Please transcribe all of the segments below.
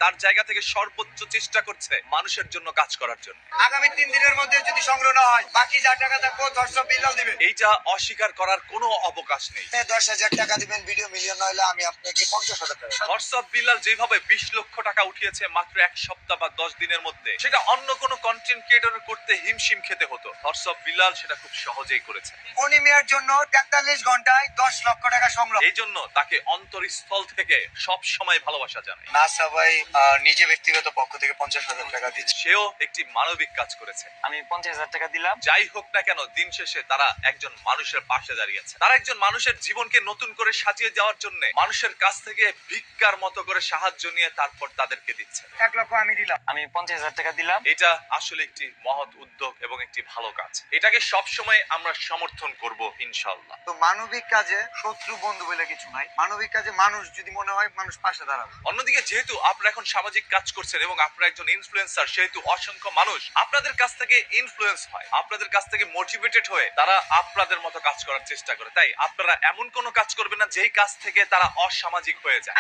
তার জায়গা থেকে সর্বোচ্চ চেষ্টা করছে মানুষের জন্য কাজ করার জন্য। আগামী 3 দিনের মধ্যে যদি সংগ্রহ না হয়, বাকি যা টাকা থাকবো দর্শক বিল্লাল দিবে। এইটা অস্বীকার করার কোনো অবকাশ নেই। 10,000 টাকা দিবেন, ভিডিও মিলিয়ন হলে আমি আপনাকে 50,000 টাকা। হোয়াটসঅ্যাপ বিলাল যেভাবে 20 লক্ষ টাকা উঠিয়েছে মাত্র এক সপ্তাহ বা 10 দিনের মধ্যে, সেটা অন্য কোনো কন্টেন্ট ক্রিয়েটর করতে হিমশিম খেতে হতো। হোয়াটসঅ্যাপ বিলাল সেটা খুব সহজেই করেছে। উনি মেয়ের জন্য 43 ঘন্টায় 10 লক্ষ টাকা সংগ্রহ। এই জন্য তাকে অন্তরস্থল থেকে সব সময় ভালোবাসা জানাই। না সবাই নিজে ব্যক্তিগত পক্ষ থেকে 50,000 টাকা দিচ্ছে। সেও একটি মানবিক কাজ করেছে। আমি 50,000 টাকা দিলাম। যাই হোক না কেন, দিন শেষে তারা একজন মানুষের পাশে দাঁড়িয়েছে। তারা একজন মানুষের জীবনকে নতুন করে সাজিয়ে যাওয়ার জন্য মানুষের কাছ থেকে ভিক্ষার মতো করে সাহায্য নিয়ে তারপর তাদেরকে দিচ্ছে। 1 লক্ষ আমি দিলাম। আমি 50,000 টাকা দিলাম। এটা আসলে একটি মহৎ উদ্যোগ এবং একটি ভালো কাজ। এটাকে সব সময় আমরা সমর্থন করব ইনশাআল্লাহ। তো মানবিক কাজে শত্রু বন্ধু বলে কিছু নাই। মানবিক কাজে মানুষ যদি মনে হয়, মানুষ পাশে দাঁড়াবে। অন্যদিকে যেহেতু আপনারা এখন সামাজিক কাজ করছেন এবং আপনারা একজন ইনফ্লুয়েন্সার, সেহেতু অসংখ্য মানুষ আপনাদের কাছ থেকে ইনফ্লুয়েন্স হয়, আপনাদের কাছ থেকে মোটিভেটেড হয়ে তারা আপনাদের মতো কাজ করার চেষ্টা করে। তাই আপনারা এমন কোনো কাজ করবেন না যেই কাজ থেকে তারা অসামাজিক হয়ে যায়।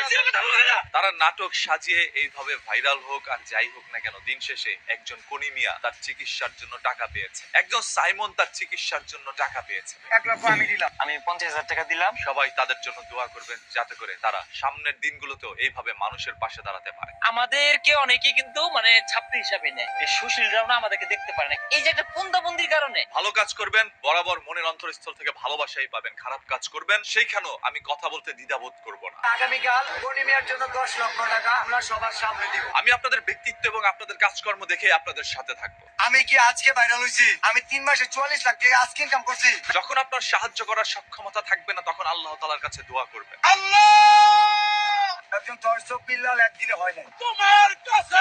তারা নাটক সাজিয়ে এইভাবে ভাইরাল হোক আর যাই হোক না কেন, দিন শেষে একজন কনি মিয়া তার চিকিৎসার জন্য টাকা পেয়েছে, একজন সাইমন তার চিকিৎসার জন্য টাকা পেয়েছে। 1 লক্ষ আমি দিলাম। আমি 50,000 টাকা দিলাম। সবাই তাদের জন্য দোয়া করবেন যাতে করে তারা সামনের দিনগুলোতেও এইভাবে মানুষের পাশে দাঁড়াতে পারে। আমাদেরকে অনেকেই কিন্তু মানে ছাত্রী হিসাবে নেয়, এই সুশীলরাও না আমাদেরকে দেখতে পারে না, এই যে একটা পুন্দাবন্দির কারণে। ভালো কাজ করবেন, বরাবর মনের অন্তরস্থল থেকে ভালোবাসাই পাবেন। খারাপ কাজ করবেন, সেইখানেও আমি কথা বলতে দ্বিধাবোধ করব না। আগামীকাল পূর্ণিমার জন্য 10 লক্ষ টাকা আমরা সবার সামনে দিব। আমি আপনাদের ব্যক্তিত্ব এবং আপনাদের কাজকর্ম দেখে আপনাদের সাথে থাকবো। আমি কি আজকে ভাইরাল হইছি? আমি 3 মাসে 44 লাখ টাকা আজকে ইনকাম করছি। যখন আপনার সাহায্য করার সক্ষমতা থাকবে না, তখন আল্লাহ তাআলার কাছে দোয়া করবেন। আল্লাহ! একজন দর্শক বিল্লাল একদিনে হয় না। তোমার কাছে